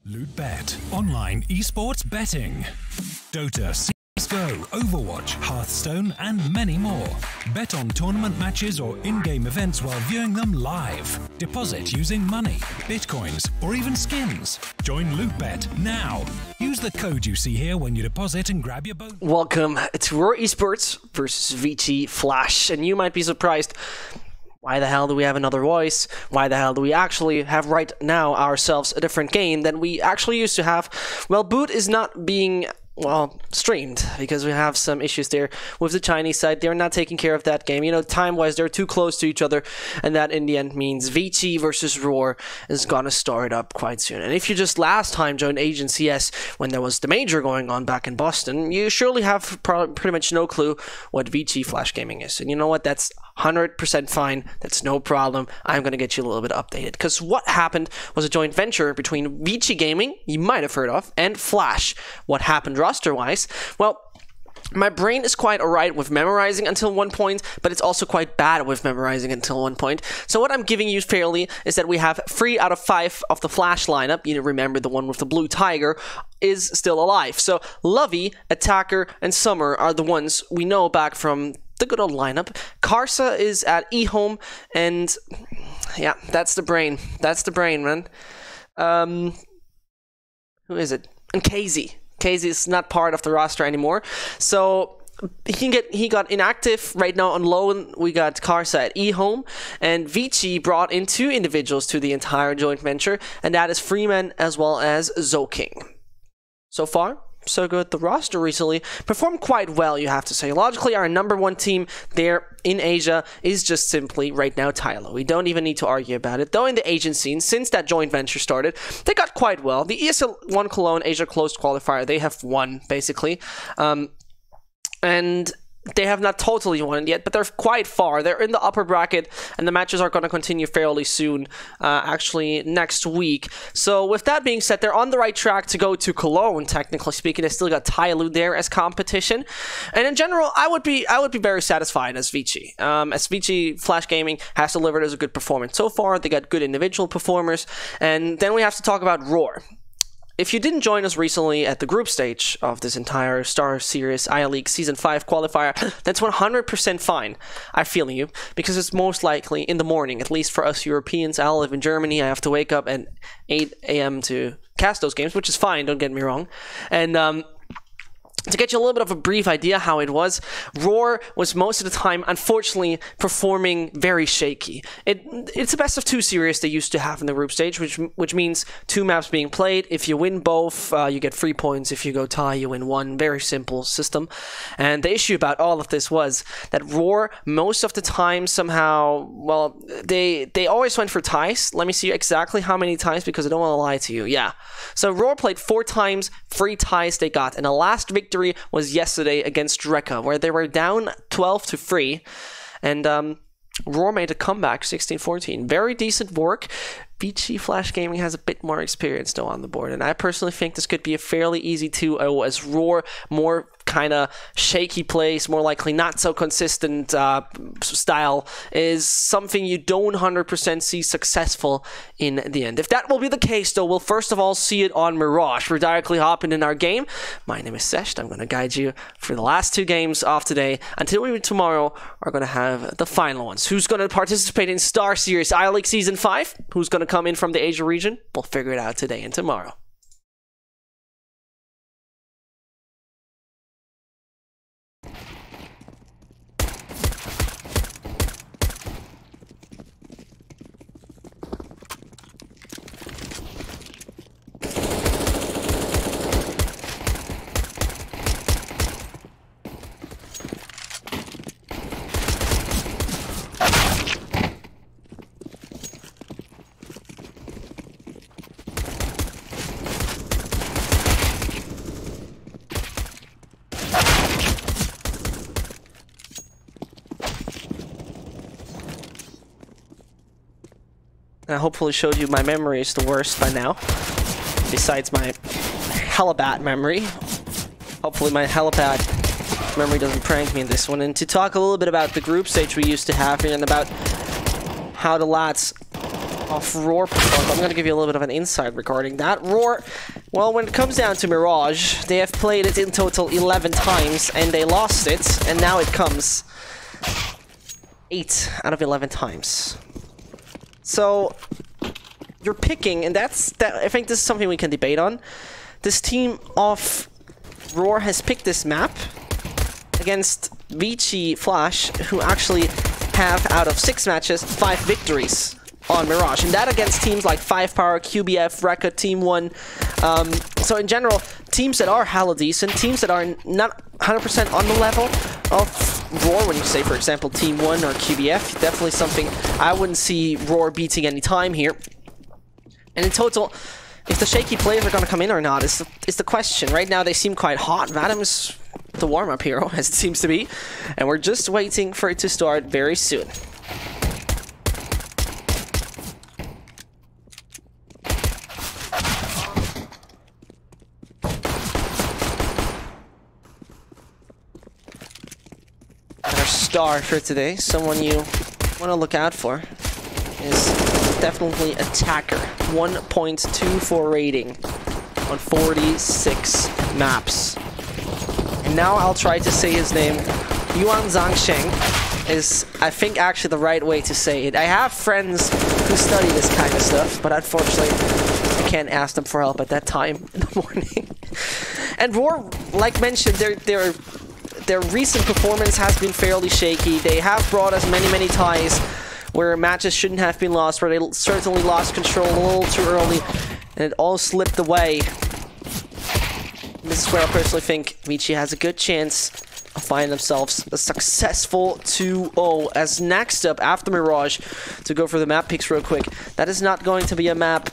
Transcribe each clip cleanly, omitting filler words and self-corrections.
LootBet, online esports betting. Dota, CSGO, Overwatch, Hearthstone, and many more. Bet on tournament matches or in-game events while viewing them live. Deposit using money, bitcoins, or even skins. Join LootBet now. Use the code you see here when you deposit and grab your bonus. Welcome to Roar Esports versus VG.Flash, and you might be surprised. Why the hell do we have another voice? Why the hell do we actually have right now ourselves a different game than we actually used to have? Well, Boot is not being, well, streamed because we have some issues there with the Chinese side. They're not taking care of that game. You know, time-wise, they're too close to each other, and that in the end means VG versus Roar is gonna start up quite soon. And if you just last time joined Asian CS when there was the major going on back in Boston, you surely have pretty much no clue what VG.Flash gaming is. And you know what? That's 100% fine. That's no problem. I'm going to get you a little bit updated. Because what happened was a joint venture between VG Gaming, you might have heard of, and Flash. What happened roster-wise? Well, my brain is quite alright with memorizing until one point, but it's also quite bad with memorizing until one point. So what I'm giving you fairly is that we have 3 out of 5 of the Flash lineup, you remember the one with the blue tiger, is still alive. So Lovey, Attacker, and Summer are the ones we know back from the good old lineup. Karsa is at eHome, and yeah, that's the brain. That's the brain, man. Who is it? And KZ. KZ is not part of the roster anymore, so he got inactive right now on loan. We got Karsa at eHome, and VG brought in 2 individuals to the entire joint venture, and that is Freeman as well as Zoking. So far, so good. The roster recently performed quite well, you have to say. Logically, our #1 team there in Asia is just simply right now Tylo. We don't even need to argue about it. Though in the Asian scene, since that joint venture started, they got quite well. The ESL1 Cologne Asia Closed Qualifier, they have won, basically. And they have not totally won it yet, but they're quite far. They're in the upper bracket, and the matches are going to continue fairly soon, actually next week. So with that being said, they're on the right track to go to Cologne, technically speaking. They still got Tyloo there as competition. And in general, I would be very satisfied as VG. As VG.Flash Gaming has delivered as a good performance so far. They got good individual performers. And then we have to talk about Roar. If you didn't join us recently at the group stage of this entire StarSeries I-League Season 5 qualifier, that's 100% fine. I'm feeling you, because it's most likely in the morning, at least for us Europeans. I live in Germany. I have to wake up at 8 a.m. to cast those games, which is fine, don't get me wrong. And to get you a little bit of a brief idea how it was, Roar was most of the time, unfortunately, performing very shaky. It's a best of 2 series they used to have in the group stage, which means 2 maps being played. If you win both, you get 3 points. If you go tie, you win 1. Very simple system. And the issue about all of this was that Roar, most of the time, somehow, well, they always went for ties. Let me see exactly how many times, because I don't want to lie to you. Yeah. So Roar played 4 times, 3 ties they got, and the last victory was yesterday against Reka, where they were down 12-3, and Roar made a comeback 16-14. Very decent work. VG.Flash Gaming has a bit more experience though on the board, and I personally think this could be a fairly easy 2-0 as Roar, more kind of shaky plays, more likely not so consistent style, is something you don't 100% see successful in the end. If that will be the case though, we'll first of all see it on Mirage. We're directly hopping in our game. My name is Sesh. I'm going to guide you for the last 2 games of today until we tomorrow are going to have the final ones. Who's going to participate in StarSeries I-League Season 5? Who's going to come in from the Asia region? We'll figure it out today and tomorrow. I hopefully showed you my memory is the worst by now, besides my hella bad memory. Hopefully my hella bad memory doesn't prank me in this one. And to talk a little bit about the group stage we used to have here and about how the lads of Roar performance. I'm going to give you a little bit of an insight regarding that. Roar, well, when it comes down to Mirage, they have played it in total 11 times, and they lost it, and now it comes 8 out of 11 times. So, you're picking, and I think this is something we can debate on. This team of Roar has picked this map against VG.Flash, who actually have, out of 6 matches, 5 victories on Mirage, and that against teams like 5Power, QBF, Rekka, Team 1. So in general, teams that are hella decent, teams that are not 100% on the level of Roar, when you say, for example, Team 1 or QBF, definitely something I wouldn't see Roar beating any time here. And in total, if the shaky players are going to come in or not is the question. Right now, they seem quite hot. Vadim's the warm-up hero, as it seems to be, and we're just waiting for it to start very soon. Our star for today, someone you want to look out for, is definitely Attacker. 1.24 rating on 46 maps. And now I'll try to say his name. Yuan Zhangsheng is, I think, actually the right way to say it. I have friends who study this kind of stuff, but unfortunately, I can't ask them for help at that time in the morning. And Roar, like mentioned, their recent performance has been fairly shaky. They have brought us many ties where matches shouldn't have been lost, where they certainly lost control a little too early, and it all slipped away. This is where I personally think VG has a good chance of finding themselves a successful 2-0. As next up, after Mirage, to go for the map picks real quick, that is not going to be a map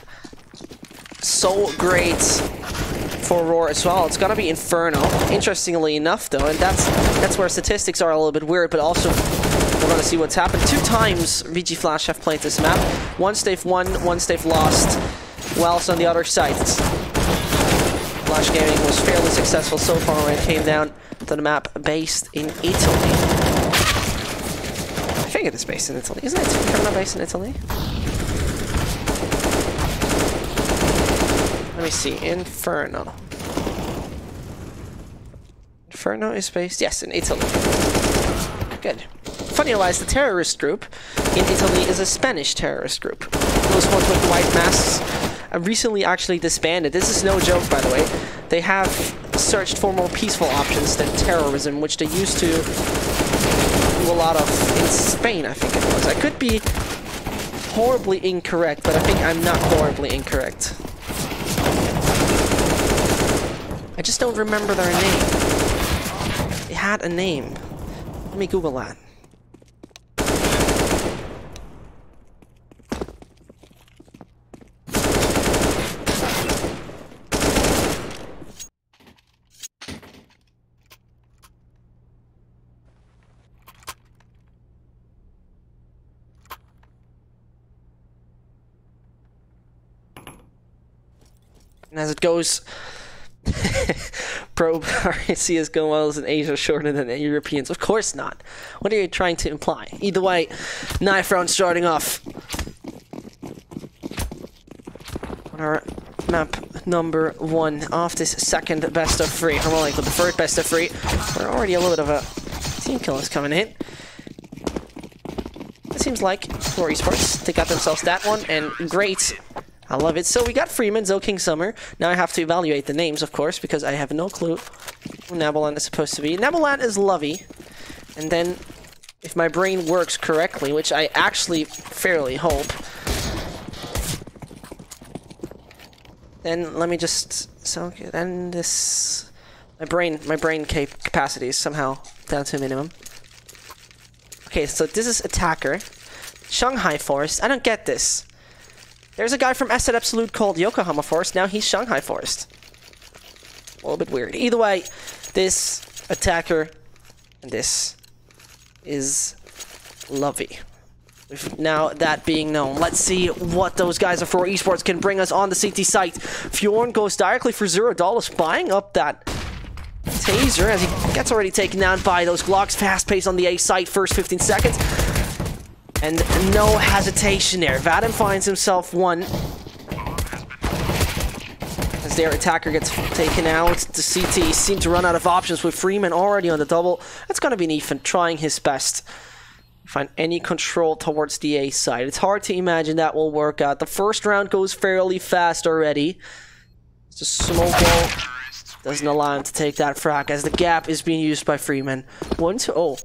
so great for Roar as well. It's gonna be Inferno, interestingly enough though, and that's where statistics are a little bit weird, but also we're gonna see what's happened. 2 times VG.Flash have played this map. Once they've won, once they've lost, whilst on the other side, Flash Gaming was fairly successful so far when it came down to the map based in Italy. I think it is based in Italy, isn't it? Inferno based in Italy? Let me see, Inferno. Inferno is based, yes, in Italy. Good. Funny realize the terrorist group in Italy is a Spanish terrorist group. Those ones with the white masks recently actually disbanded. This is no joke, by the way. They have searched for more peaceful options than terrorism, which they used to do a lot of in Spain, I think it was. I could be horribly incorrect, but I think I'm not horribly incorrect. I just don't remember their name. They had a name. Let me Google that. And as it goes, Pro CSGO models in Asia shorter than Europeans. Of course not. What are you trying to imply? Either way, knife round starting off. On our map number 1 of this second best of 3. Or more like the third best of 3. We're already a little bit of a team kill is coming in. It seems like for esports, they got themselves that one, and great. I love it. So we got Freeman, Zo King Summer. Now I have to evaluate the names, of course, because I have no clue who Nabolan is supposed to be. Nabolan is Lovey. And then, if my brain works correctly, which I actually fairly hope, then let me just... So, then this... My brain capacity is somehow down to a minimum. Okay, so this is Attacker. Shanghai Forest. I don't get this. There's a guy from S Absolute called Yokohama Forest. Now he's Shanghai Forest. A little bit weird. Either way, this Attacker and this is Lovey. With now that being known, let's see what those guys of 4 Esports can bring us on the CT site. Fjorn goes directly for $0, buying up that taser as he gets already taken down by those Glocks. Fast pace on the A site, first 15 seconds. And no hesitation there. Vadim finds himself one. As their attacker gets taken out, the CT seem to run out of options with Freeman already on the double. It's going to be an Ethan trying his best to find any control towards the A side. It's hard to imagine that will work out. The first round goes fairly fast already. It's a smoke wall. Doesn't allow him to take that frag as the gap is being used by Freeman. 1-0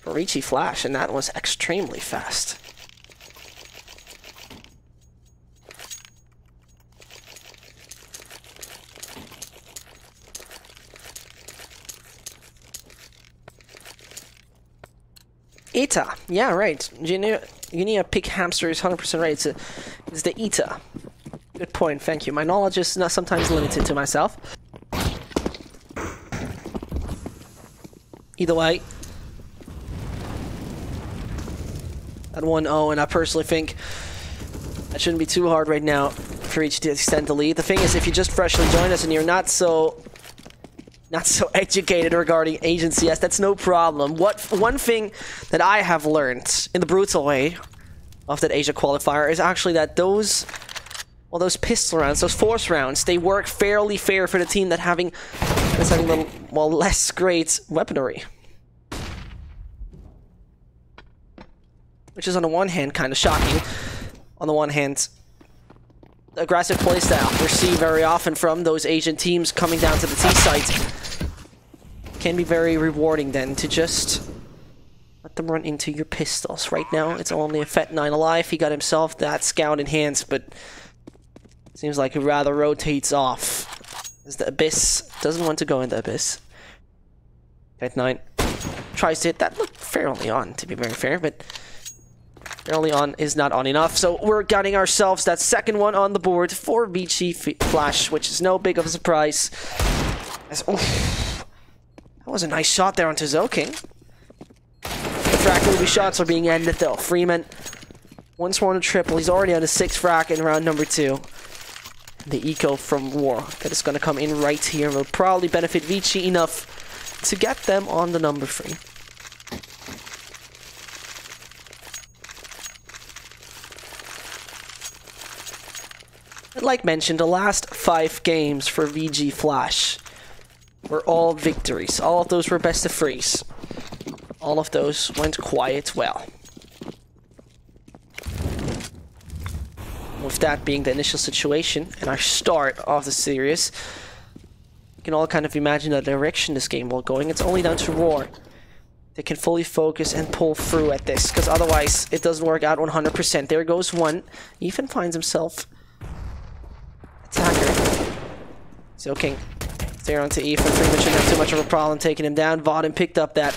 for VG.Flash, and that was extremely fast. ETA, yeah, right. You need a pick hamster is 100% right. It's the ETA. Good point, thank you. My knowledge is not sometimes limited to myself. Either way, at 1-0, and I personally think that shouldn't be too hard right now for each to extend the lead. The thing is, if you just freshly joined us and you're not so educated regarding Asian CS, that's no problem. One thing that I have learned in the brutal way of that Asia qualifier is actually that those pistol rounds, those force rounds, they work fairly fair for the team that's having less great weaponry. Which is on the one hand kind of shocking. On the one hand, the aggressive playstyle we see very often from those Asian teams coming down to the T site can be very rewarding then to just let them run into your pistols. Right now, it's only a Fet9 alive. He got himself that scout in hands, but seems like he rather rotates off. As the Abyss doesn't want to go in the Abyss. Fet9 tries to hit that. Looked fairly on, to be very fair, but fairly on is not on enough. So we're getting ourselves that second one on the board for VG.Flash, which is no big of a surprise. As, that was a nice shot there onto Zoking. The frag movie shots are being ended though. Freeman once more on a triple. He's already on a 6th frag in round number 2. The eco from War that is going to come in right here will probably benefit VG enough to get them on the number 3. And like mentioned, the last 5 games for VG.Flash were all victories. All of those were best of 3s. All of those went quite well. With that being the initial situation and our start of the series, you can all kind of imagine the direction this game will going. It's only down to Roar. They can fully focus and pull through at this, because otherwise it doesn't work out 100%. There goes one. Ethan finds himself attacker. So King. There onto Ethan. Pretty much shouldn't have too much of a problem taking him down. Vadim picked up that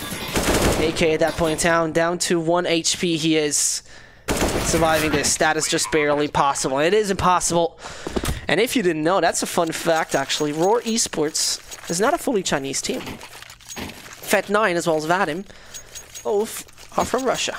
AK at that point in time. Down to 1 HP he is. Surviving this. That is just barely possible. It is impossible. And if you didn't know, that's a fun fact actually. Roar Esports is not a fully Chinese team. Fet9 as well as Vadim both are from Russia.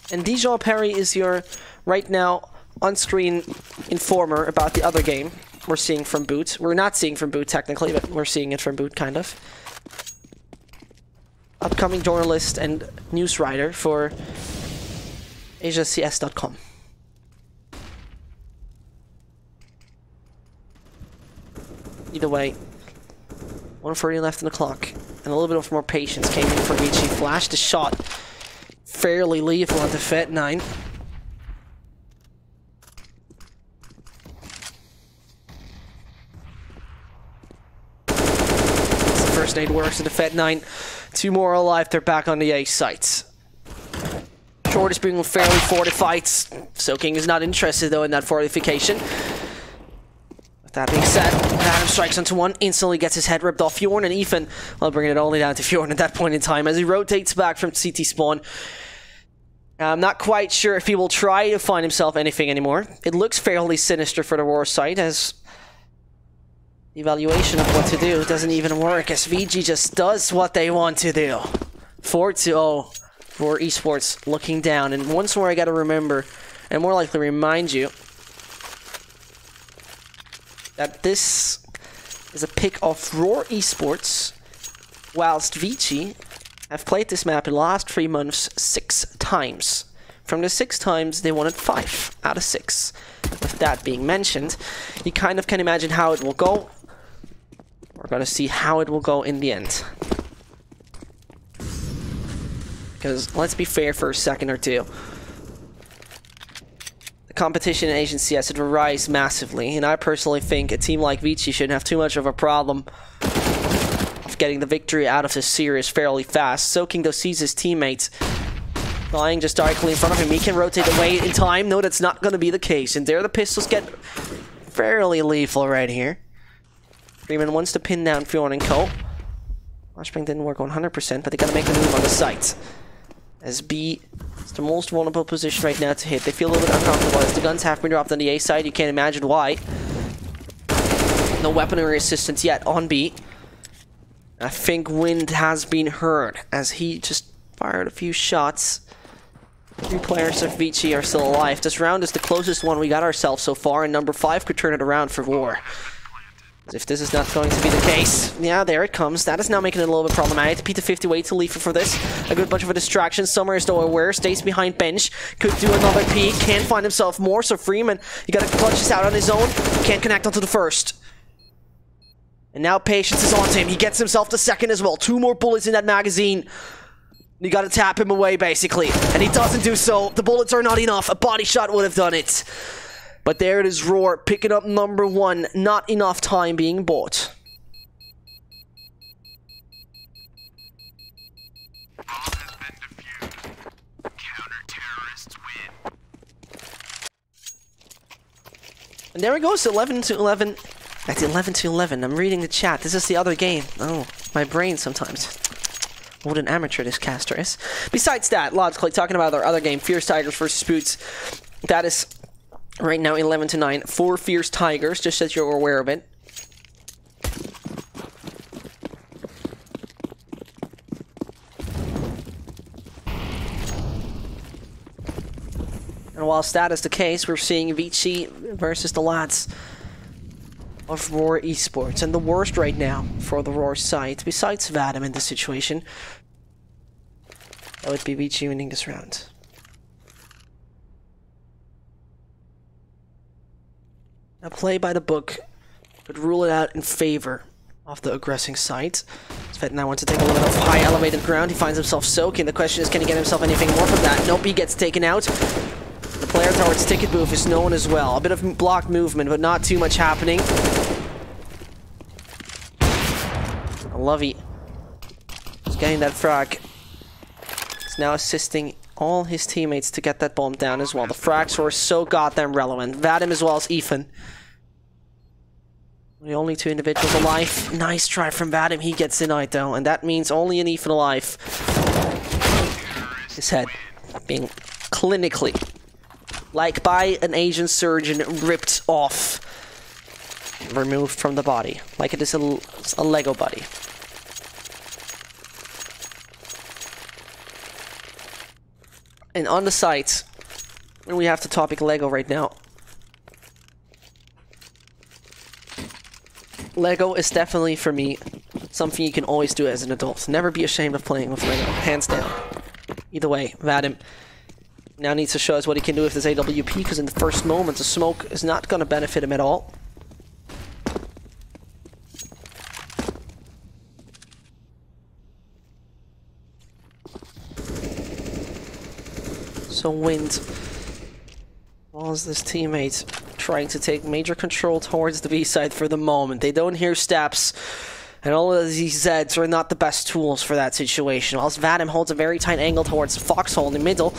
And Dijon Perry is your, right now, on-screen informer about the other game we're seeing from Boot. We're not seeing from Boot technically, but we're seeing it from Boot, kind of. Upcoming journalist and news writer for AsiaCS.com. Either way, 1:30 left in the clock, and a little bit of more patience came in for VG.Flash. The shot fairly lethal onto Fet9. The first aid works into Fet9. 2 more alive, they're back on the A sites. Short is being fairly fortified. Soaking is not interested though in that fortification. With that being said, Adam strikes onto one, instantly gets his head ripped off Fjorn, and Ethan, well, bringing it only down to Fjorn at that point in time as he rotates back from CT spawn. I'm not quite sure if he will try to find himself anything anymore. It looks fairly sinister for the Roar side as the evaluation of what to do doesn't even work as VG just does what they want to do. 4-0 Roar Esports looking down, and once more I gotta remember, and more likely remind you, that this is a pick of Roar Esports, whilst VG have played this map in the last 3 months 6 times. From the 6 times, they won it 5 out of 6. With that being mentioned, you kind of can imagine how it will go. We're gonna see how it will go in the end. Because, let's be fair for a second or two. The competition in Asian CS would rise massively, and I personally think a team like VG shouldn't have too much of a problem of getting the victory out of this series fairly fast. Soaking though sees his teammates lying just directly in front of him. He can rotate away in time. No, that's not going to be the case. And there the pistols get fairly lethal right here. Freeman wants to pin down Fjorn and Co. Flashbang didn't work 100%, but they got to make the move on the site. As B is the most vulnerable position right now to hit. They feel a little bit uncomfortable as the guns have been dropped on the A side. You can't imagine why. No weaponry assistance yet on B. I think Wind has been heard as he just fired a few shots. 3 players of VG are still alive. This round is the closest one we got ourselves so far, and number 5 could turn it around for War. If this is not going to be the case, yeah, there it comes. That is now making it a little bit problematic. P250 way too lethal for this. A good bunch of a distraction. Summer is though aware, stays behind bench. Could do another peek, can't find himself more. So Freeman, you gotta clutch this out on his own. Can't connect onto the first. And now Patience is onto him. He gets himself the second as well. 2 more bullets in that magazine. You gotta tap him away, basically. And he doesn't do so. The bullets are not enough. A body shot would have done it. But there it is, Roar, picking up number 1. Not enough time being bought. And there it goes, 11 to 11. That's 11 to 11. I'm reading the chat. This is the other game. Oh, my brain sometimes. What an amateur this caster is. Besides that, logically, talking about our other game, Fierce Tigers versus Boots, that is right now 11 to 9 for Fierce Tigers, just as you're aware of it. And whilst that is the case, we're seeing VG versus the lads of Roar Esports. And the worst right now for the Roar side, besides Vadim in this situation, that would be VG winning this round. Now, play by the book would rule it out in favor of the aggressing side. Svet now wants to take a little bit of high elevated ground. He finds himself soaking. The question is, can he get himself anything more from that? Nope, he gets taken out. The player towards ticket booth is known as well. A bit of blocked movement, but not too much happening. Lovey is getting that frag. He's now assisting all his teammates to get that bomb down as well. The frags were so goddamn relevant. Vadim as well as Ethan. The only 2 individuals alive. Nice try from Vadim. He gets denied though, and that means only an Ethan alive. His head being clinically, like by an Asian surgeon, ripped off. Removed from the body. Like it is a Lego body. And on the site, and we have the topic Lego right now. Lego is definitely, for me, something you can always do as an adult. Never be ashamed of playing with Lego. Hands down. Either way, Vadim now needs to show us what he can do with this AWP, because in the first moment, the smoke is not going to benefit him at all. So Wind, well as this teammate trying to take major control towards the B side for the moment. They don't hear steps, and all of these Zeds are not the best tools for that situation. Whilst Vadim holds a very tight angle towards the foxhole in the middle.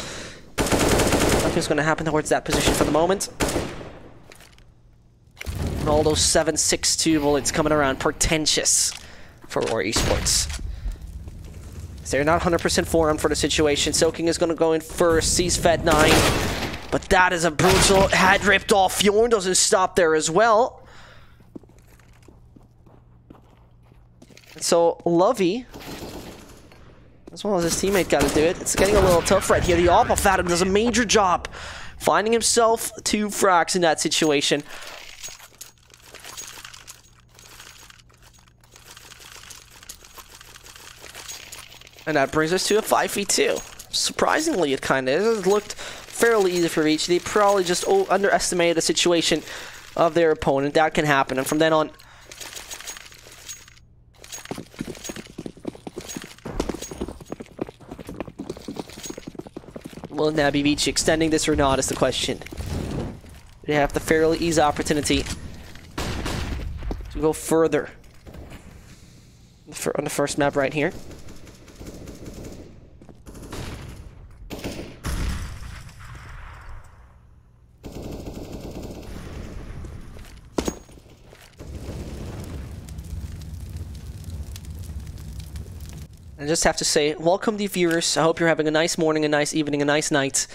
Nothing's going to happen towards that position for the moment. And all those 7.62 bullets coming around, portentous for Roar Esports. They're not 100% formed for the situation. Soaking is going to go in first. Sees Fed 9. But that is a brutal head ripped off. Fjorn doesn't stop there as well. And so Lovey, as well as his teammate, got to do it. It's getting a little tough right here. The Alpha Fathom does a major job finding himself 2 frags in that situation. And that brings us to a 5v2. Surprisingly, it kind of is. It looked fairly easy for VG. They probably just underestimated the situation of their opponent. That can happen. And from then on... will now be VG extending this or not is the question. They have the fairly easy opportunity to go further on the first map right here. I just have to say, welcome the viewers. I hope you're having a nice morning, a nice evening, a nice night.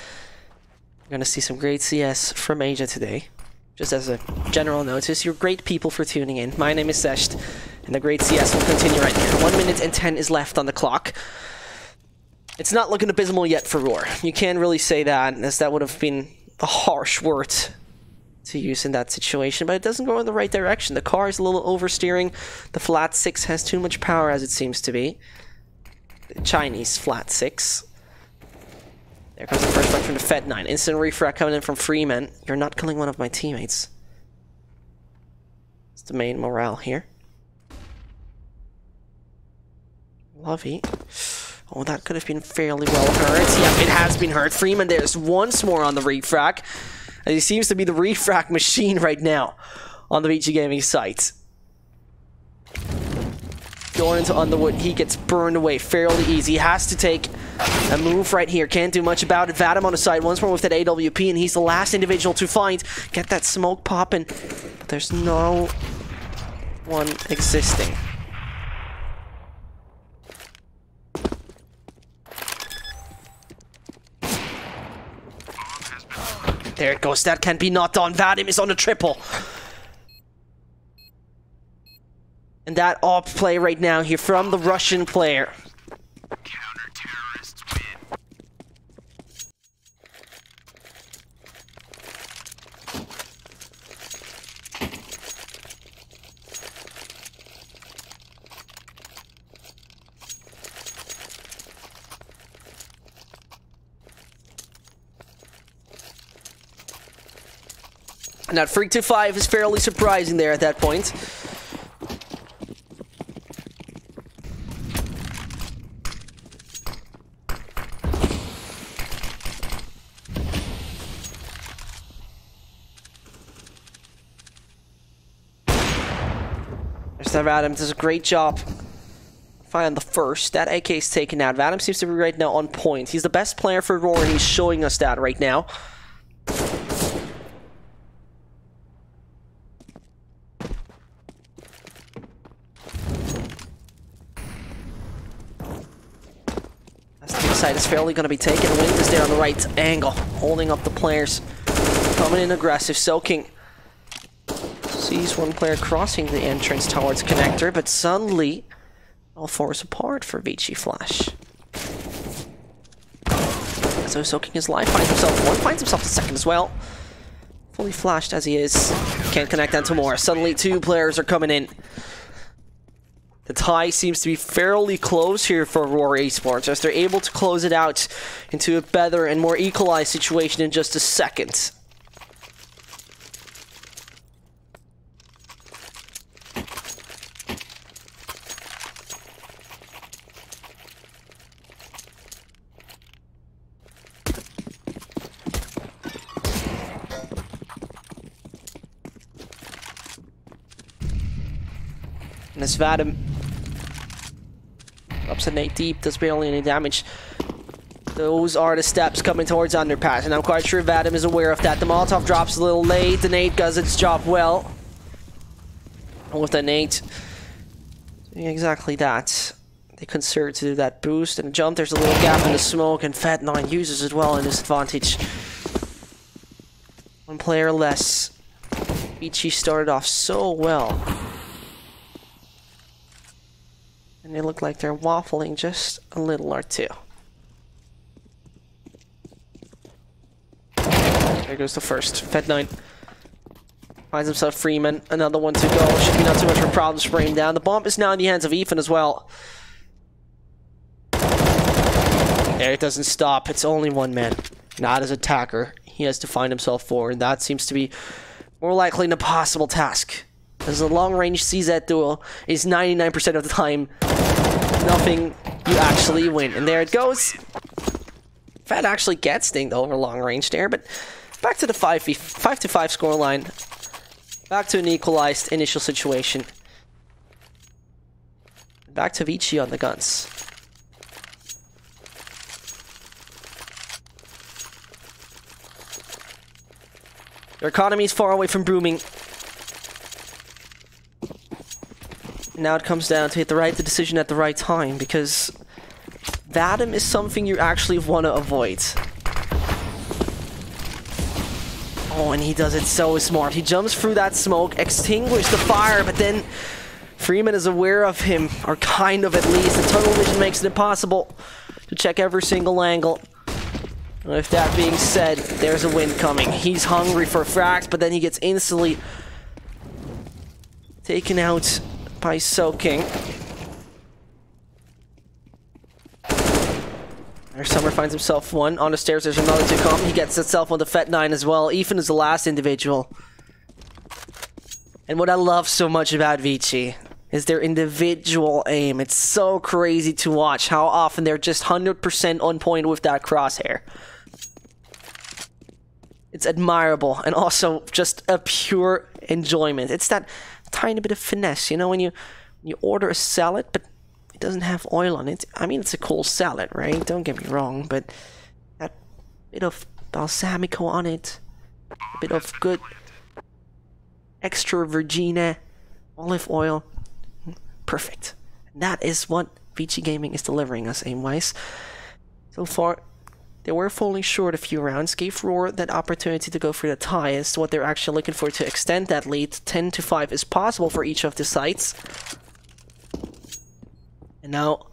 You're gonna see some great CS from Asia today. Just as a general notice, you're great people for tuning in. My name is Sesht, and the great CS will continue right here. 1 minute and 10 is left on the clock. It's not looking abysmal yet for Roar. You can't really say that, as that would have been a harsh word to use in that situation, but it doesn't go in the right direction. The car is a little oversteering. The flat 6 has too much power, as it seems to be. Chinese flat 6. There comes the first strike from the Fed 9. Instant refract coming in from Freeman. You're not killing one of my teammates. It's the main morale here. Lovey. Oh, that could have been fairly well hurt. Yep, it has been hurt. Freeman there's once more on the refract. And he seems to be the refract machine right now on the VG Gaming site. Going into Underwood, he gets burned away fairly easy. He has to take a move right here. Can't do much about it. Vadim on the side once more with that AWP, and he's the last individual to find. Get that smoke popping. But there's no one existing. There it goes. That can be not done. Vadim is on the triple. And that op play right now here from the Russian player. Counter-terrorists win. And that freak to 5 is fairly surprising there at that point. Vadim does a great job finding the first. That AK is taken out. Vadim seems to be right now on point. He's the best player for Roar, and he's showing us that right now. The side is fairly going to be taken. Wind is there on the right angle, holding up the players. Coming in aggressive, soaking. Sees one player crossing the entrance towards connector, but suddenly all four is apart for VG.Flash. So soaking his life, finds himself one, finds himself the second as well. Fully flashed as he is. Can't connect onto more. Suddenly two players are coming in. The tie seems to be fairly close here for Roar Esports, as they're able to close it out into a better and more equalized situation in just a second. And as Vadim ups an 8 deep, does barely any damage. Those are the steps coming towards underpass, and I'm quite sure Vadim is aware of that. The Molotov drops a little late, the nade does its job well. And with the nade doing exactly that, they consider to do that boost and jump. There's a little gap in the smoke, and Fat9 uses it well in his advantage. One player less. VG started off so well. And they look like they're waffling just a little or two. There goes the first. Fed9 finds himself Freeman. Another one to go. Should be not too much of a problem to spray him down. The bomb is now in the hands of Ethan as well. there. It doesn't stop. It's only one man. Not as attacker. He has to find himself forward. That seems to be more likely an impossible task. As a long-range CZ duel is 99% of the time nothing, you actually win. And there it goes. Fed actually gets dinged over long range there, but back to the 5-5 scoreline. Back to an equalized initial situation. Back to VG on the guns. Their economy is far away from booming. Now it comes down to hit the right decision at the right time, because Vadim is something you actually want to avoid. Oh, and he does it so smart. He jumps through that smoke, extinguishes the fire, but then Freeman is aware of him, or kind of at least. The tunnel vision makes it impossible to check every single angle. With that being said, there's a win coming. He's hungry for frags, but then he gets instantly taken out by Soaking. There, Summer finds himself one. On the stairs, there's another to come. He gets himself on the Fet 9 as well. Ethan is the last individual. And what I love so much about VG is their individual aim. It's so crazy to watch how often they're just 100% on point with that crosshair. It's admirable, and also just a pure enjoyment. It's that tiny bit of finesse, you know, when you order a salad, but it doesn't have oil on it. I mean, it's a cool salad, right? Don't get me wrong, but that bit of balsamico on it, a bit of good extra virgin olive oil, perfect. And that is what VG Gaming is delivering us aim-wise. So far, they were falling short a few rounds, gave Roar that opportunity to go for the tie as to what they're actually looking for to extend that lead. 10-5 is possible for each of the sites. And now,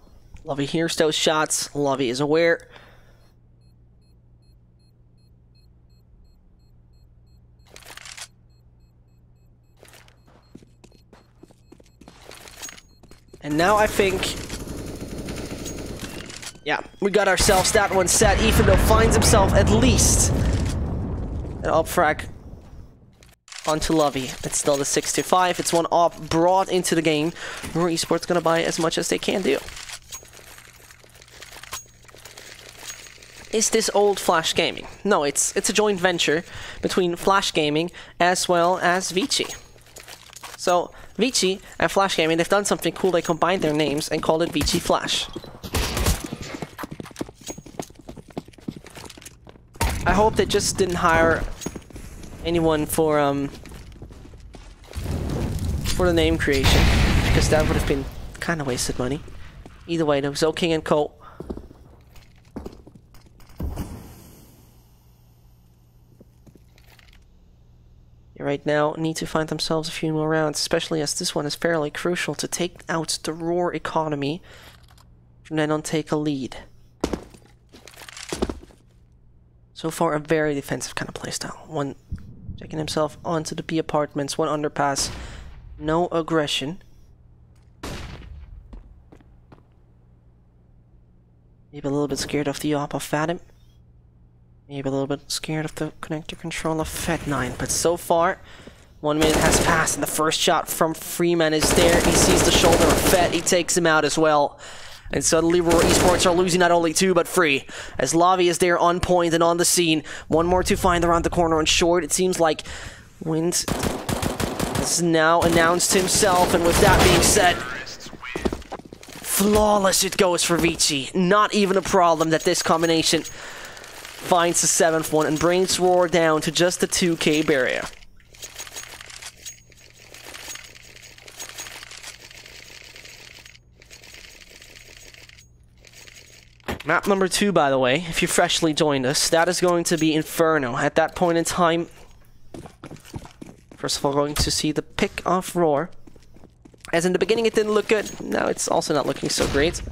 Lovey hears those shots. Lovey is aware. And now I think, yeah, we got ourselves that one set. Ethan though finds himself at least an up frag onto Lovey. It's still the 6-5. It's one up brought into the game. Roar Esports gonna buy as much as they can do. Is this old Flash Gaming? No, it's a joint venture between Flash Gaming as well as VG. So VG and Flash Gaming, they've done something cool. They combined their names and called it VG.Flash. I hope they just didn't hire anyone for the name creation, because that would have been kind of wasted money. Either way, though, Zoking and Co. They right now need to find themselves a few more rounds, especially as this one is fairly crucial to take out the Roar economy, from then on take a lead. So far, a very defensive kind of playstyle. One checking himself onto the B apartments, one underpass, no aggression. Maybe a little bit scared of the op of Vadim. Maybe a little bit scared of the connector control of Fet 9. But so far, 1 minute has passed, and the first shot from Freeman is there. He sees the shoulder of Fet, he takes him out as well. And suddenly Roar Esports are losing not only 2, but 3. As Lavi is there on point and on the scene. One more to find around the corner on short. It seems like Wind has now announced himself. And with that being said, flawless it goes for VG. Not even a problem that this combination finds the 7th one and brings Roar down to just the 2K barrier. Map number 2, by the way, if you freshly joined us, that is going to be Inferno. At that point in time, first of all, going to see the pick of Roar. As in the beginning it didn't look good, now it's also not looking so great.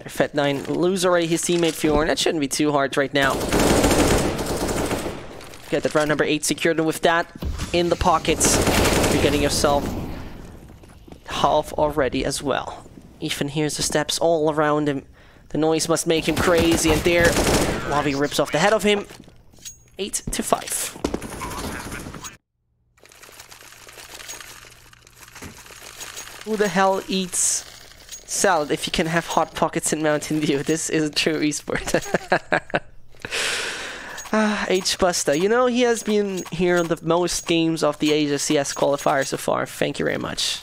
Fet 9 lose already his teammate Fjorn. That shouldn't be too hard right now. Get that round number 8 secured, and with that in the pockets, you're getting yourself half already as well. Ethan hears the steps all around him. The noise must make him crazy, and there, Lavi rips off the head of him. 8-5. Who the hell eats salad if you can have Hot Pockets in Mountain Dew? This is a true esport. H-Busta. You know, he has been here in the most games of the Asia CS qualifier so far. Thank you very much.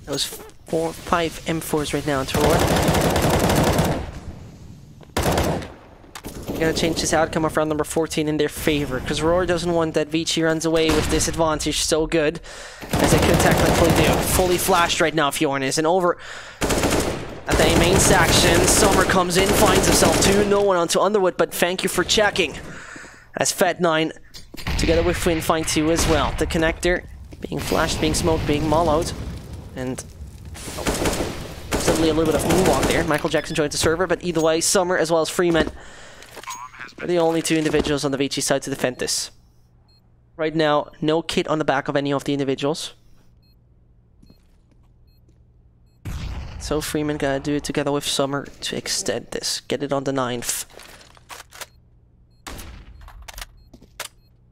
Those 4-5 M4s right now to Roar. Gonna change this outcome of round number 14 in their favor, because Roar doesn't want that VG runs away with disadvantage so good as they could technically do. Fully flashed right now, Fjorn is, and over at the main section, Summer comes in, finds himself 2, no one onto Underwood, but thank you for checking. As Fat9, together with Finn, find 2 as well. The connector being flashed, being smoked, being mollowed. And suddenly a little bit of moonwalk there. Michael Jackson joins the server, but either way, Summer as well as Freeman are the only 2 individuals on the VG side to defend this. Right now, no kit on the back of any of the individuals. So Freeman gotta do it together with Summer to extend this. Get it on the 9th.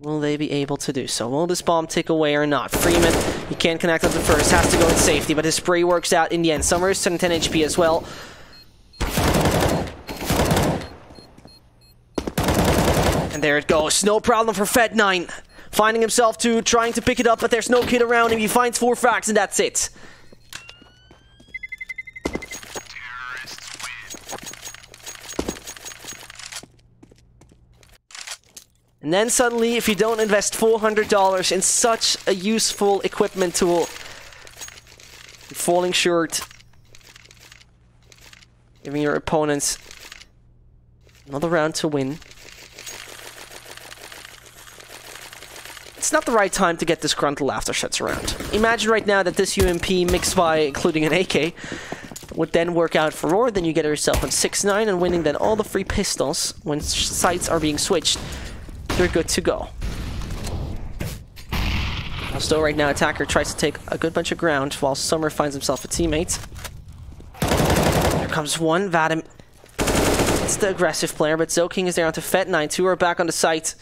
Will they be able to do so? Will this bomb tick away or not? Freeman, he can't connect on the first, has to go in safety, but his spray works out in the end. Summer is 10 HP as well. And there it goes. No problem for Fed9. Finding himself 2, trying to pick it up, but there's no kid around him. He finds 4 frags and that's it. And then suddenly, if you don't invest $400 in such a useful equipment tool, you're falling short, giving your opponents another round to win. It's not the right time to get disgruntled aftershots around. Imagine right now that this UMP mixed by including an AK would then work out for Roar, then you get yourself on 6-9 and winning then all the free pistols when sights are being switched. You're good to go. Still right now, Attacker tries to take a good bunch of ground while Summer finds himself a teammate. There comes one, Vadim. It's the aggressive player, but Zoking is there onto Fet9. 2 are back on the site.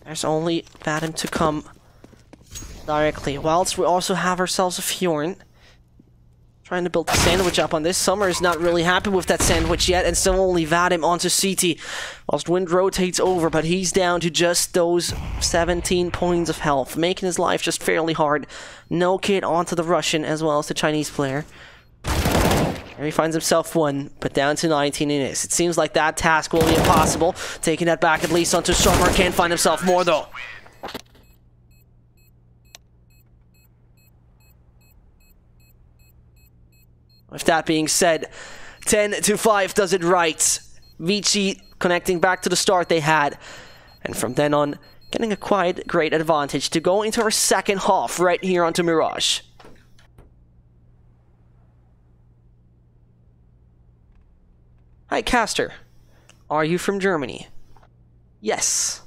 There's only Vadim to come directly. Whilst we also have ourselves a Fjorn. Trying to build a sandwich up on this. Summer is not really happy with that sandwich yet, and still only Vadim onto CT. Whilst Wind rotates over, but he's down to just those 17 points of health, making his life just fairly hard. No kid onto the Russian as well as the Chinese player. There he finds himself 1, but down to 19 it is. It seems like that task will be impossible. Taking that back at least onto Summer. Can't find himself more though. With that being said, 10-5 does it right. Vici connecting back to the start they had. And from then on, getting a quite great advantage to go into our second half right here onto Mirage. Hi, Caster. Are you from Germany? Yes,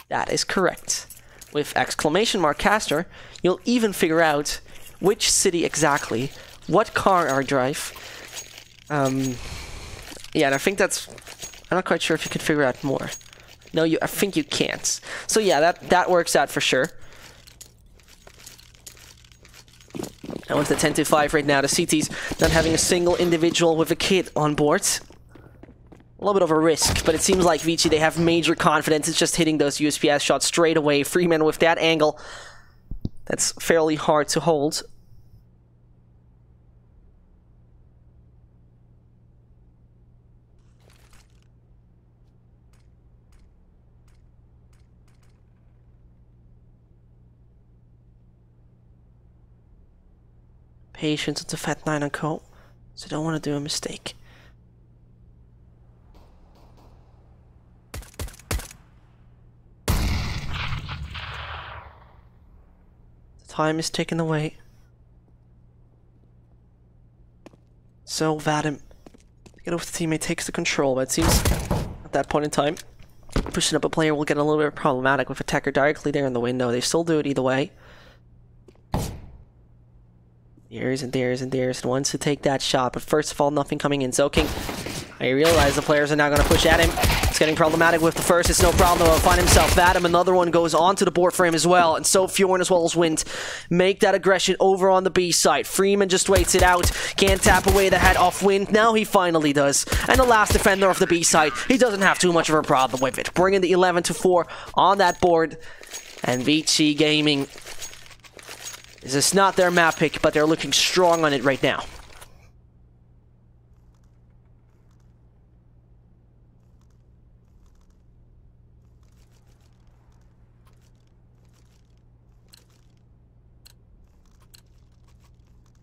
that is correct. With exclamation mark Caster, you'll even figure out which city exactly, what car I drive. Yeah, and I think that's... I'm not quite sure if you could figure out more. No, I think you can't. So yeah, that works out for sure. And with the 10-5 right now, the CT's not having a single individual with a kit on board. A little bit of a risk, but it seems like Vici, they have major confidence. It's just hitting those USPS shots straight away. Freeman with that angle, that's fairly hard to hold. Patience with the Fat9 and Co. So don't want to do a mistake. Time is taken away. So Vadim, get over the teammate, takes the control, but it seems at that point in time, pushing up a player will get a little bit problematic with Attacker directly there in the window. They still do it either way. There's and wants to take that shot, but first of all, nothing coming in. Zoking, I realize the players are now going to push at him. It's getting problematic with the first. It's no problem. He'll find himself. Vadim, another one goes onto the board for him as well. And so Fjorn as well as Wind make that aggression over on the B side. Freeman just waits it out. Can't tap away the head off Wind. Now he finally does. And the last defender of the B side, he doesn't have too much of a problem with it. Bringing the 11-4 on that board. And VG Gaming, this is not their map pick, but they're looking strong on it right now.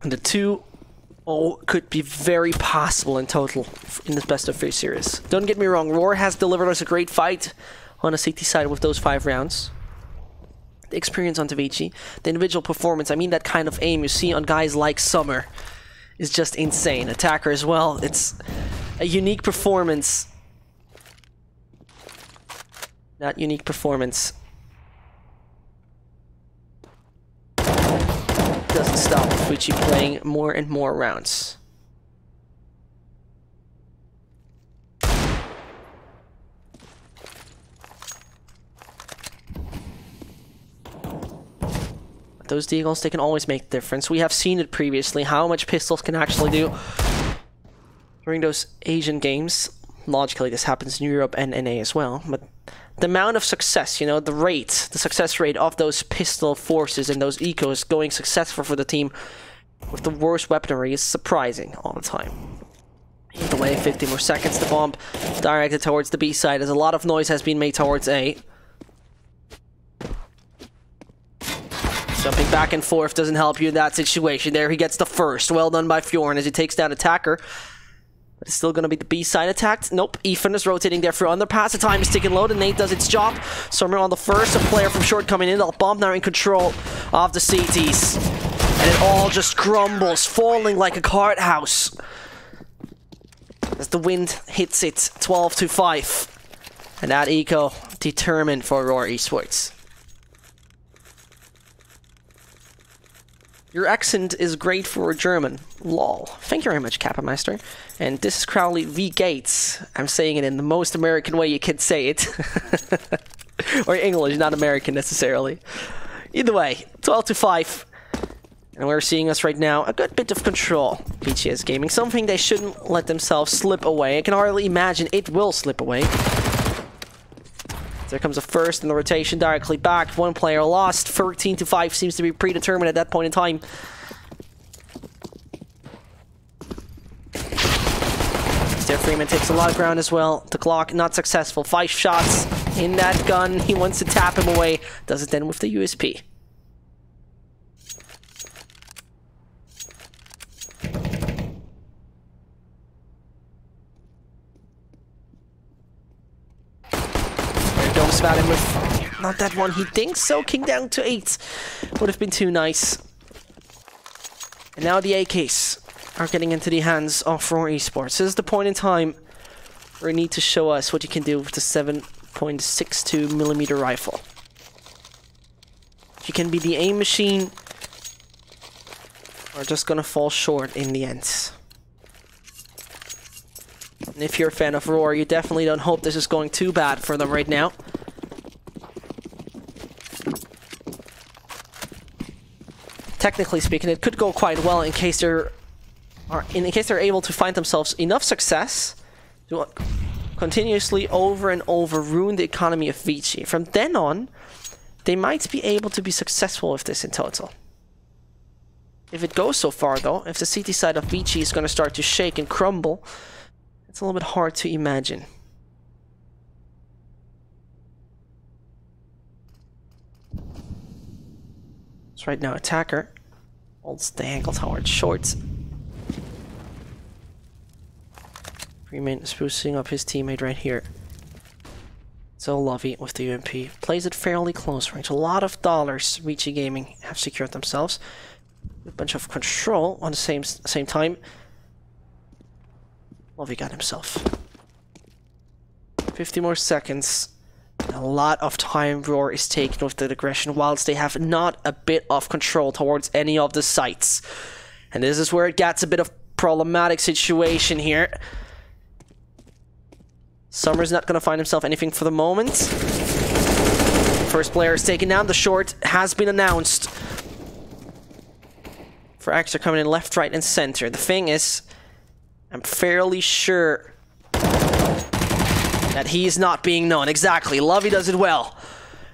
And the 2-0 could be very possible in total in this best of 3 series. Don't get me wrong, Roar has delivered us a great fight on the CT side with those 5 rounds. The experience on VG, the individual performance, I mean that kind of aim you see on guys like Summer is just insane. Attacker as well, it's a unique performance. That unique performance doesn't stop VG playing more and more rounds. Those deagles, they can always make the difference. We have seen it previously, how much pistols can actually do during those Asian games. Logically, this happens in Europe and NA as well, but the amount of success, you know, the success rate of those pistol forces and those ecos going successful for the team with the worst weaponry is surprising all the time. Either way, 50 more seconds. The bomb directed towards the B side as a lot of noise has been made towards A. Jumping back and forth doesn't help you in that situation. There he gets the first. Well done by Fjorn as he takes down Attacker. But it's still going to be the B side attacked. Nope, Ethan is rotating there for underpass. The time is ticking low. And Nate does its job. Summer on the first. A player from short coming in. Bomb now in control of the CTs. And it all just crumbles, falling like a cart house. As the wind hits it, 12-5. And that eco determined for Roar Esports. Your accent is great for a German. Lol. Thank you very much, Kappermeister. And this is Crowley V. Gates. I'm saying it in the most American way you can say it. Or English, not American necessarily. Either way, 12-5. And we're seeing us right now a good bit of control. BGS Gaming, something they shouldn't let themselves slip away. I can hardly imagine it will slip away. There comes a first in the rotation directly back. One player lost. 13-5 seems to be predetermined at that point in time. There, Freeman takes a lot of ground as well. The clock not successful. 5 shots in that gun. He wants to tap him away. Does it then with the USP. About him with not that one he thinks, so King down to 8 would have been too nice. And now the AKs are getting into the hands of Roar Esports. This is the point in time where you need to show us what you can do with the 7.62mm rifle. You can be the aim machine or just gonna fall short in the end. And if you're a fan of Roar, you definitely don't hope this is going too bad for them right now. Technically speaking, it could go quite well in case they're able to find themselves enough success to continuously over and over ruin the economy of VG. From then on, they might be able to be successful with this in total. If it goes so far though, if the CT side of VG is going to start to shake and crumble, it's a little bit hard to imagine. So right now, Attacker holds the ankle towards short. Freeman is boosting up his teammate right here. So Lovey with the UMP plays it fairly close range. A lot of dollars VG Gaming have secured themselves. A bunch of control on the same time. Lovey got himself 50 more seconds. A lot of time Roar is taken with the aggression, whilst they have not a bit of control towards any of the sites. And this is where it gets a bit of problematic situation here. Summer's not going to find himself anything for the moment. First player is taken down. The short has been announced. Frags are coming in left, right, and center. The thing is, I'm fairly sure that he is not being known. Exactly. Lovey does it well.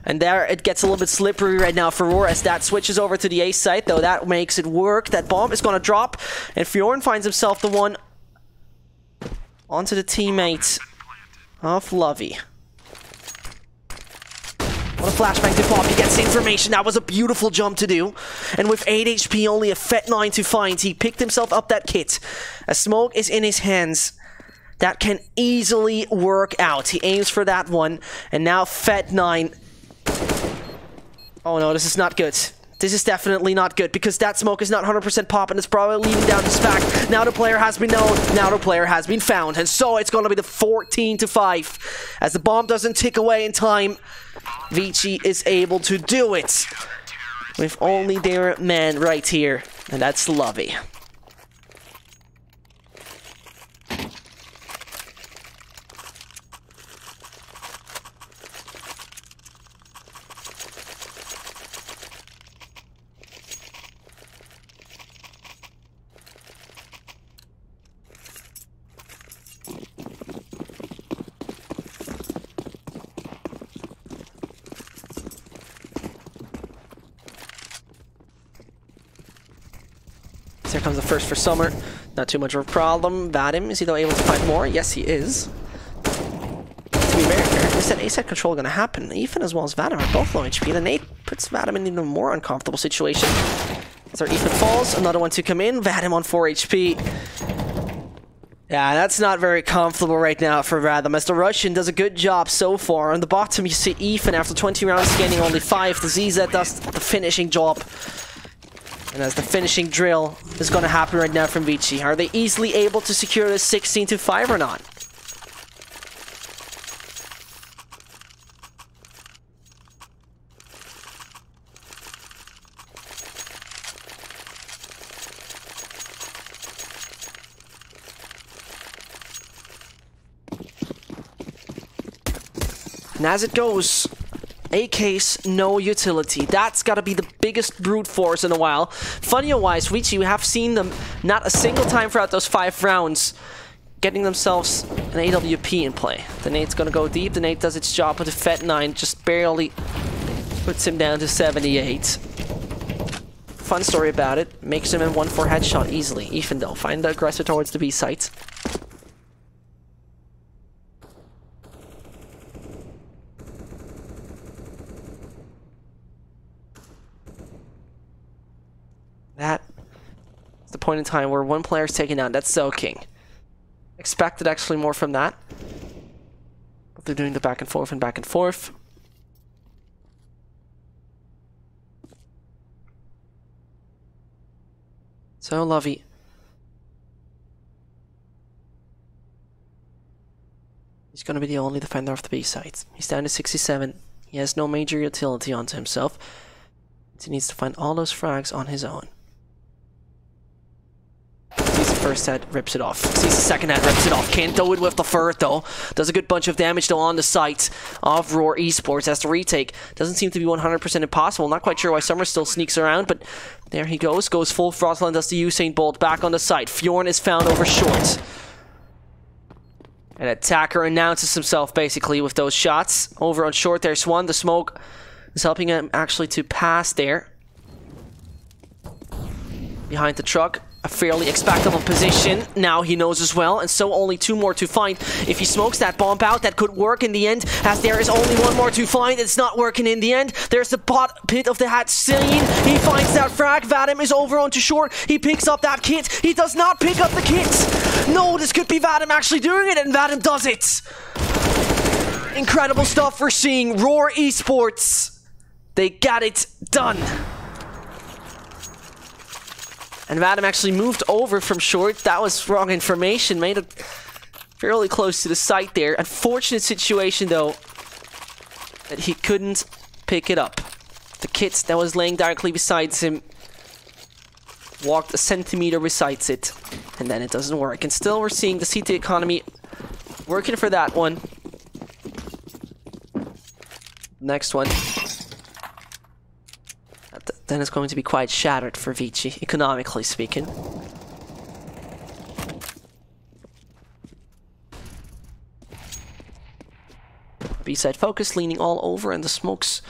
And there it gets a little bit slippery right now for Roar as that switches over to the A site, though that makes it work. That bomb is going to drop, and Fjorn finds himself the one onto the teammate of Lovey. What a flashbang to pop. He gets the information. That was a beautiful jump to do. And with 8 HP, only a Fet9 to find, he picked himself up that kit. A smoke is in his hands. That can easily work out. He aims for that one, and now Fet9. Oh no, this is not good. This is definitely not good, because that smoke is not 100% pop, and it's probably leading down to SPAC. Now the player has been known, now the player has been found, and so it's going to be the 14-5. As the bomb doesn't tick away in time, VG is able to do it with only their man right here, and that's Lovey. Here comes the first for Summer. Not too much of a problem. Vadim, is he though able to find more? Yes, he is. To be very fair, is that A-side control going to happen? Ethan as well as Vadim are both low HP. The nade puts Vadim in an even more uncomfortable situation. So Ethan falls, another one to come in. Vadim on 4 HP. Yeah, that's not very comfortable right now for Vadim, as the Russian does a good job so far. On the bottom, you see Ethan after 20 rounds scanning only 5. The ZZ does the finishing job. And as the finishing drill is going to happen right now from VG. Are they easily able to secure this 16-5 or not? And as it goes, AK's no utility. That's gotta be the biggest brute force in a while. Funny-wise, VG, we have seen them not a single time throughout those 5 rounds getting themselves an AWP in play. The nade's gonna go deep. The nade does its job, but the Fet9 just barely puts him down to 78. Fun story about it. Makes him in 1-4 headshot easily. Even though, find the aggressor towards the B site. That is the point in time where one player is taken down. That's So King. Expected actually more from that. But they're doing the back and forth and back and forth. So Lovey. He's going to be the only defender of the B site. He's down to 67. He has no major utility onto himself. He needs to find all those frags on his own. Sees the first head, rips it off. Sees the second head, rips it off. Can't do it with the third though. Does a good bunch of damage though on the site of Roar Esports as the retake. Doesn't seem to be 100% impossible. Not quite sure why Summer still sneaks around, but there he goes. Goes full throttle and does the Usain Bolt back on the site. Fjorn is found over short. An attacker announces himself basically with those shots. Over on short there's one. The smoke is helping him actually to pass there. Behind the truck. A fairly expectable position. Now he knows as well, and so only 2 more to find. If he smokes that bomb out, that could work in the end, as there is only 1 more to find. It's not working in the end. There's the pit of the hat scene. He finds that frag. Vadim is over onto short. He picks up that kit. He does not pick up the kit. No, this could be Vadim actually doing it, and Vadim does it. Incredible stuff we're seeing. Roar Esports. They got it done. And Vadim actually moved over from short. That was wrong information. Made it fairly close to the site there. Unfortunate situation, though, that he couldn't pick it up. The kit that was laying directly beside him walked a centimeter beside it. And then it doesn't work. And still we're seeing the CT economy working for that one. Next one. Then it's going to be quite shattered for VG, economically speaking. B-side focus, leaning all over, and the smokes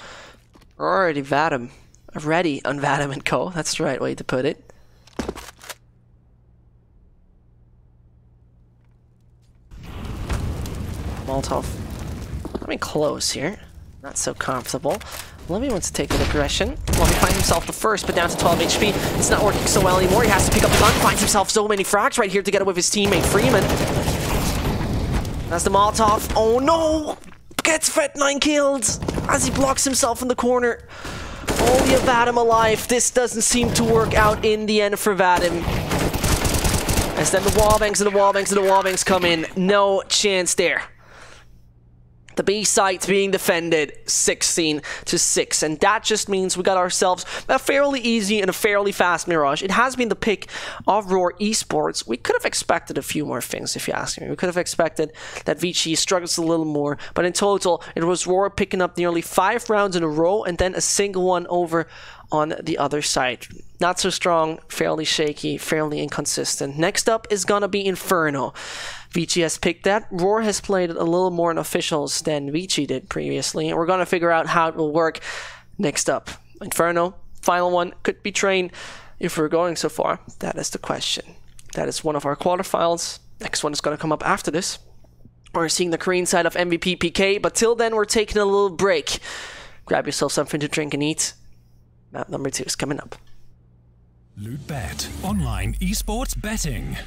are already ready on Vadim and Co. That's the right way to put it. Molotov coming close here. Not so comfortable. Levy wants to take the aggression. Levy finds himself the first, but down to 12 HP. It's not working so well anymore. He has to pick up the gun. Finds himself so many frags right here together with his teammate Freeman. That's the Molotov. Oh no! Gets Fet9 killed as he blocks himself in the corner. Only a Vadim alive. This doesn't seem to work out in the end for Vadim. As then the wallbangs and the wallbangs and the wallbangs come in. No chance there. The B site being defended 16-6, and that just means we got ourselves a fairly easy and a fairly fast Mirage. It has been the pick of Roar Esports. We could have expected a few more things, if you ask me. We could have expected that VG struggles a little more, but in total, it was Roar picking up nearly 5 rounds in a row and then a single one over on the other side. Not so strong, fairly shaky, fairly inconsistent. Next up is gonna be Inferno. VG has picked that. Roar has played it a little more in officials than VG did previously, and we're gonna figure out how it will work next up. Inferno, final one, could be trained if we're going so far. That is the question. That is one of our quarterfinals. Next one is gonna come up after this. We're seeing the Korean side of MVP PK, but till then we're taking a little break. Grab yourself something to drink and eat. Map number 2 is coming up. LootBet, online esports betting.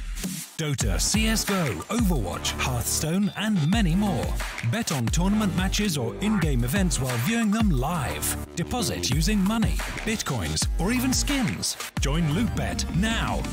Dota, CSGO, Overwatch, Hearthstone, and many more. Bet on tournament matches or in-game events while viewing them live. Deposit using money, bitcoins, or even skins. Join LootBet now.